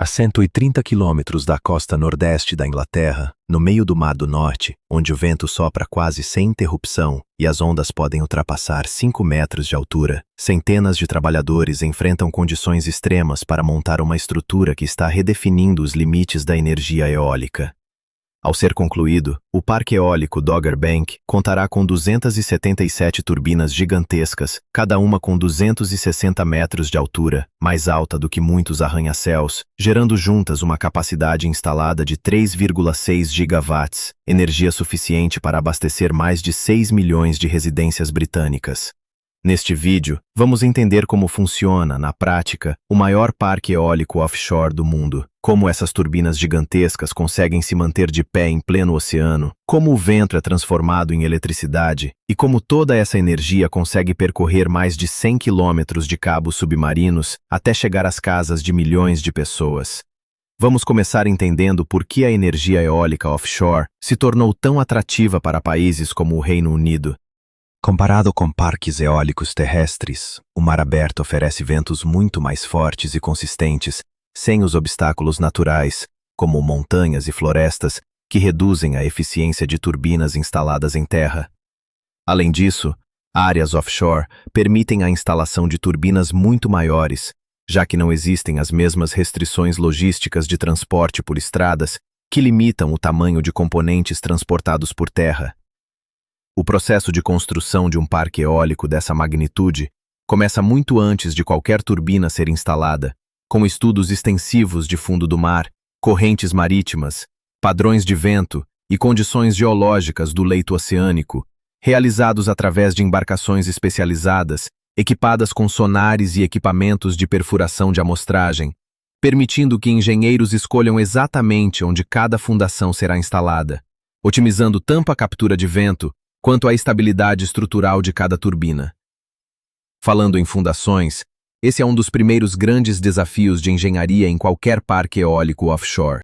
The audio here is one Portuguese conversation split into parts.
130 quilômetros da costa nordeste da Inglaterra, no meio do Mar do Norte, onde o vento sopra quase sem interrupção e as ondas podem ultrapassar 5 metros de altura, centenas de trabalhadores enfrentam condições extremas para montar uma estrutura que está redefinindo os limites da energia eólica. Ao ser concluído, o parque eólico Dogger Bank contará com 277 turbinas gigantescas, cada uma com 260 metros de altura, mais alta do que muitos arranha-céus, gerando juntas uma capacidade instalada de 3,6 gigawatts, energia suficiente para abastecer mais de 6 milhões de residências britânicas. Neste vídeo, vamos entender como funciona, na prática, o maior parque eólico offshore do mundo, como essas turbinas gigantescas conseguem se manter de pé em pleno oceano, como o vento é transformado em eletricidade e como toda essa energia consegue percorrer mais de 100 quilômetros de cabos submarinos até chegar às casas de milhões de pessoas. Vamos começar entendendo por que a energia eólica offshore se tornou tão atrativa para países como o Reino Unido. Comparado com parques eólicos terrestres, o mar aberto oferece ventos muito mais fortes e consistentes, sem os obstáculos naturais, como montanhas e florestas, que reduzem a eficiência de turbinas instaladas em terra. Além disso, áreas offshore permitem a instalação de turbinas muito maiores, já que não existem as mesmas restrições logísticas de transporte por estradas que limitam o tamanho de componentes transportados por terra. O processo de construção de um parque eólico dessa magnitude começa muito antes de qualquer turbina ser instalada, com estudos extensivos de fundo do mar, correntes marítimas, padrões de vento e condições geológicas do leito oceânico, realizados através de embarcações especializadas, equipadas com sonares e equipamentos de perfuração de amostragem, permitindo que engenheiros escolham exatamente onde cada fundação será instalada, otimizando tanto a captura de vento quanto a estabilidade estrutural de cada turbina. Falando em fundações, esse é um dos primeiros grandes desafios de engenharia em qualquer parque eólico offshore.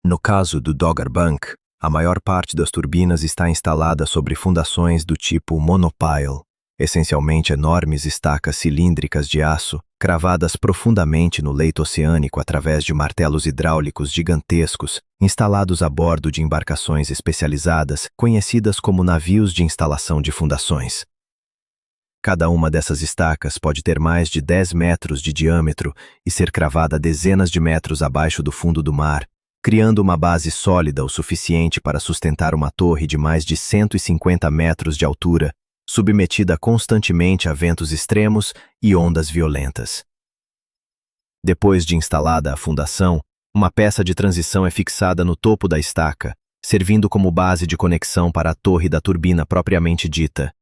No caso do Dogger Bank, a maior parte das turbinas está instalada sobre fundações do tipo monopile, essencialmente enormes estacas cilíndricas de aço, cravadas profundamente no leito oceânico através de martelos hidráulicos gigantescos, instalados a bordo de embarcações especializadas, conhecidas como navios de instalação de fundações. Cada uma dessas estacas pode ter mais de 10 metros de diâmetro e ser cravada dezenas de metros abaixo do fundo do mar, criando uma base sólida o suficiente para sustentar uma torre de mais de 150 metros de altura, submetida constantemente a ventos extremos e ondas violentas. Depois de instalada a fundação, uma peça de transição é fixada no topo da estaca, servindo como base de conexão para a torre da turbina propriamente dita.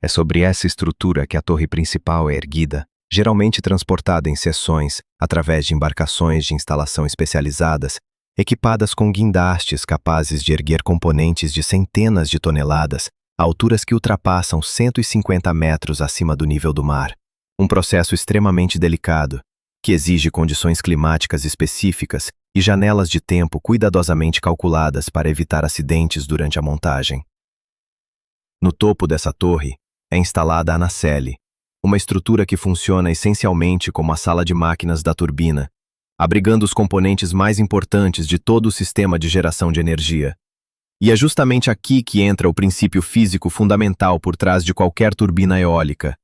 É sobre essa estrutura que a torre principal é erguida, geralmente transportada em seções através de embarcações de instalação especializadas, equipadas com guindastes capazes de erguer componentes de centenas de toneladas, a alturas que ultrapassam 150 metros acima do nível do mar. Um processo extremamente delicado, que exige condições climáticas específicas e janelas de tempo cuidadosamente calculadas para evitar acidentes durante a montagem. No topo dessa torre é instalada a nacelle, uma estrutura que funciona essencialmente como a sala de máquinas da turbina, abrigando os componentes mais importantes de todo o sistema de geração de energia. E é justamente aqui que entra o princípio físico fundamental por trás de qualquer turbina eólica: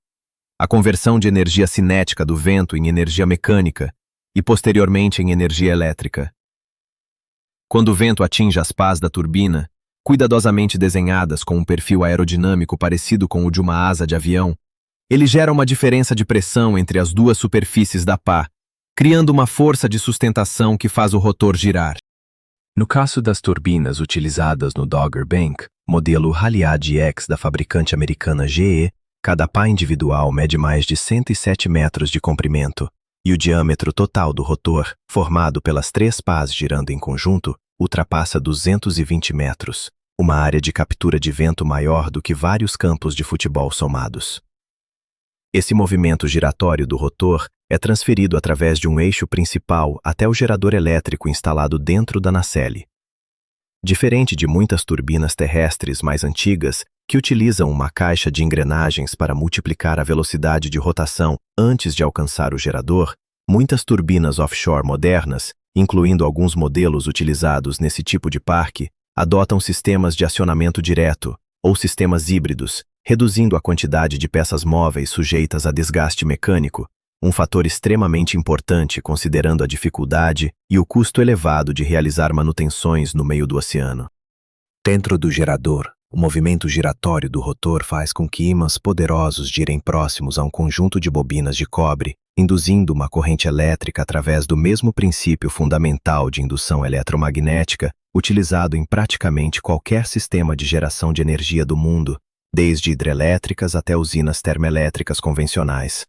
a conversão de energia cinética do vento em energia mecânica e, posteriormente, em energia elétrica. Quando o vento atinge as pás da turbina, cuidadosamente desenhadas com um perfil aerodinâmico parecido com o de uma asa de avião, ele gera uma diferença de pressão entre as duas superfícies da pá, criando uma força de sustentação que faz o rotor girar. No caso das turbinas utilizadas no Dogger Bank, modelo Haliade-X da fabricante americana GE, cada pá individual mede mais de 107 metros de comprimento, e o diâmetro total do rotor, formado pelas 3 pás girando em conjunto, ultrapassa 220 metros, uma área de captura de vento maior do que vários campos de futebol somados. Esse movimento giratório do rotor é transferido através de um eixo principal até o gerador elétrico instalado dentro da nacelle. Diferente de muitas turbinas terrestres mais antigas, que utilizam uma caixa de engrenagens para multiplicar a velocidade de rotação antes de alcançar o gerador, Muitas turbinas offshore modernas, incluindo alguns modelos utilizados nesse tipo de parque, adotam sistemas de acionamento direto ou sistemas híbridos, reduzindo a quantidade de peças móveis sujeitas a desgaste mecânico, um fator extremamente importante considerando a dificuldade e o custo elevado de realizar manutenções no meio do oceano. Dentro do gerador, o movimento giratório do rotor faz com que ímãs poderosos girem próximos a um conjunto de bobinas de cobre, induzindo uma corrente elétrica através do mesmo princípio fundamental de indução eletromagnética, utilizado em praticamente qualquer sistema de geração de energia do mundo, desde hidrelétricas até usinas termoelétricas convencionais.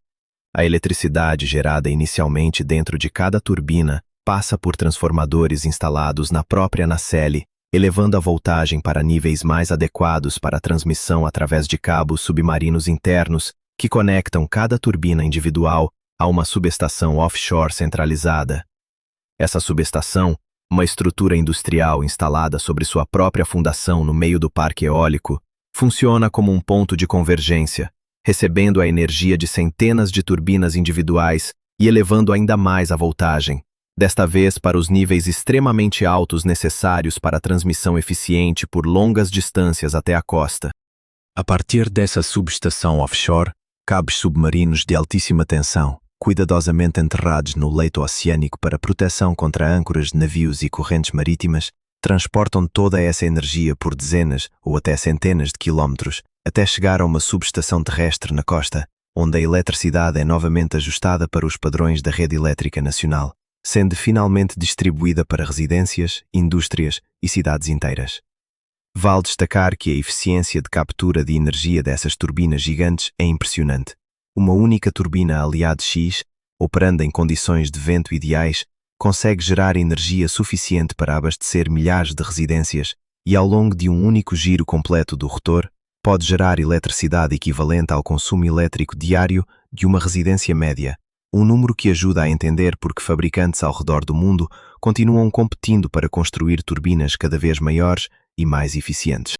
A eletricidade gerada inicialmente dentro de cada turbina passa por transformadores instalados na própria nacelle, elevando a voltagem para níveis mais adequados para a transmissão através de cabos submarinos internos que conectam cada turbina individual a uma subestação offshore centralizada. Essa subestação, uma estrutura industrial instalada sobre sua própria fundação no meio do parque eólico, funciona como um ponto de convergência, recebendo a energia de centenas de turbinas individuais e elevando ainda mais a voltagem, desta vez para os níveis extremamente altos necessários para a transmissão eficiente por longas distâncias até a costa. A partir dessa subestação offshore, cabos submarinos de altíssima tensão, cuidadosamente enterrados no leito oceânico para proteção contra âncoras de navios e correntes marítimas, transportam toda essa energia por dezenas ou até centenas de quilómetros até chegar a uma subestação terrestre na costa, onde a eletricidade é novamente ajustada para os padrões da rede elétrica nacional, sendo finalmente distribuída para residências, indústrias e cidades inteiras. Vale destacar que a eficiência de captura de energia dessas turbinas gigantes é impressionante. Uma única turbina aliado X, operando em condições de vento ideais, consegue gerar energia suficiente para abastecer milhares de residências e, ao longo de um único giro completo do rotor, pode gerar eletricidade equivalente ao consumo elétrico diário de uma residência média, um número que ajuda a entender por que fabricantes ao redor do mundo continuam competindo para construir turbinas cada vez maiores e mais eficientes.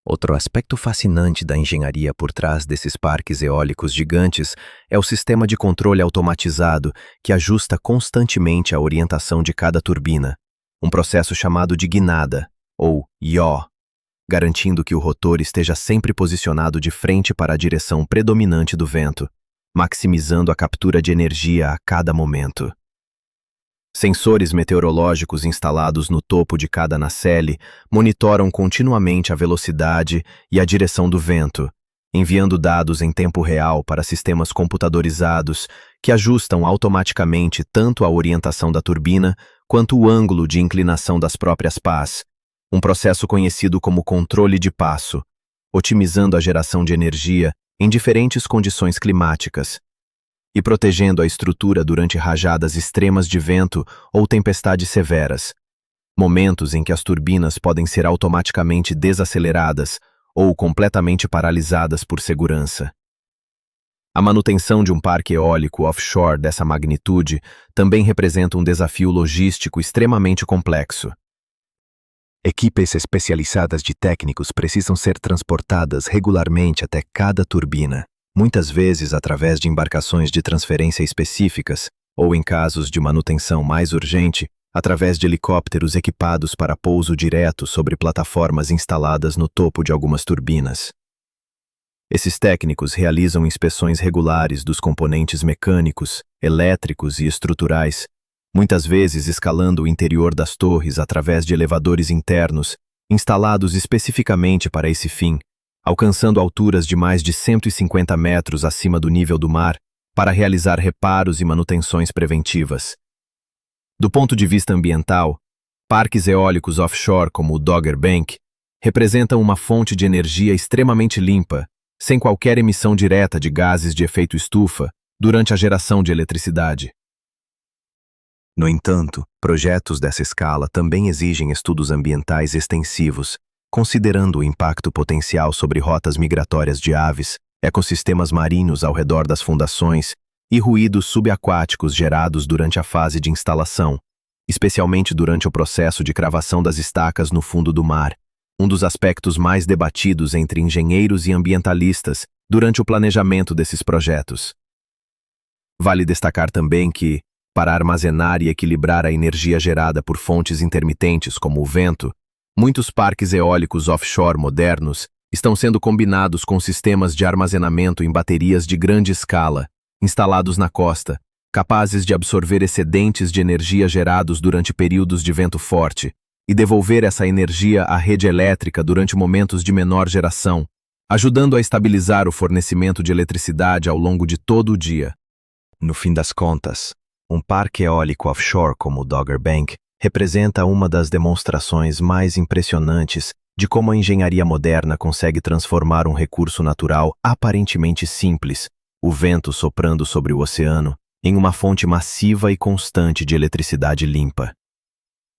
Outro aspecto fascinante da engenharia por trás desses parques eólicos gigantes é o sistema de controle automatizado que ajusta constantemente a orientação de cada turbina, um processo chamado de guinada, ou yaw, garantindo que o rotor esteja sempre posicionado de frente para a direção predominante do vento, maximizando a captura de energia a cada momento. Sensores meteorológicos instalados no topo de cada nacelle monitoram continuamente a velocidade e a direção do vento, enviando dados em tempo real para sistemas computadorizados que ajustam automaticamente tanto a orientação da turbina quanto o ângulo de inclinação das próprias pás, um processo conhecido como controle de passo, otimizando a geração de energia em diferentes condições climáticas e protegendo a estrutura durante rajadas extremas de vento ou tempestades severas, momentos em que as turbinas podem ser automaticamente desaceleradas ou completamente paralisadas por segurança. A manutenção de um parque eólico offshore dessa magnitude também representa um desafio logístico extremamente complexo. Equipes especializadas de técnicos precisam ser transportadas regularmente até cada turbina, muitas vezes através de embarcações de transferência específicas, ou em casos de manutenção mais urgente, através de helicópteros equipados para pouso direto sobre plataformas instaladas no topo de algumas turbinas. Esses técnicos realizam inspeções regulares dos componentes mecânicos, elétricos e estruturais, muitas vezes escalando o interior das torres através de elevadores internos, instalados especificamente para esse fim, alcançando alturas de mais de 150 metros acima do nível do mar para realizar reparos e manutenções preventivas. Do ponto de vista ambiental, parques eólicos offshore como o Dogger Bank representam uma fonte de energia extremamente limpa, sem qualquer emissão direta de gases de efeito estufa durante a geração de eletricidade. No entanto, projetos dessa escala também exigem estudos ambientais extensivos, considerando o impacto potencial sobre rotas migratórias de aves, ecossistemas marinhos ao redor das fundações e ruídos subaquáticos gerados durante a fase de instalação, especialmente durante o processo de cravação das estacas no fundo do mar, um dos aspectos mais debatidos entre engenheiros e ambientalistas durante o planejamento desses projetos. Vale destacar também que, para armazenar e equilibrar a energia gerada por fontes intermitentes como o vento, muitos parques eólicos offshore modernos estão sendo combinados com sistemas de armazenamento em baterias de grande escala, instalados na costa, capazes de absorver excedentes de energia gerados durante períodos de vento forte e devolver essa energia à rede elétrica durante momentos de menor geração, ajudando a estabilizar o fornecimento de eletricidade ao longo de todo o dia. No fim das contas, um parque eólico offshore como o Dogger Bank representa uma das demonstrações mais impressionantes de como a engenharia moderna consegue transformar um recurso natural aparentemente simples, o vento soprando sobre o oceano, em uma fonte massiva e constante de eletricidade limpa.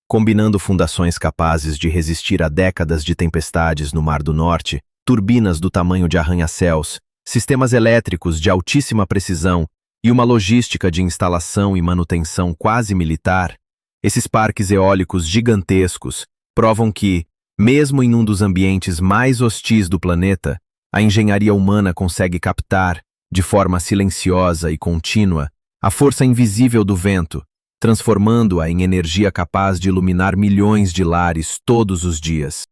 Combinando fundações capazes de resistir a décadas de tempestades no Mar do Norte, turbinas do tamanho de arranha-céus, sistemas elétricos de altíssima precisão e uma logística de instalação e manutenção quase militar, esses parques eólicos gigantescos provam que, mesmo em um dos ambientes mais hostis do planeta, a engenharia humana consegue captar, de forma silenciosa e contínua, a força invisível do vento, transformando-a em energia capaz de iluminar milhões de lares todos os dias.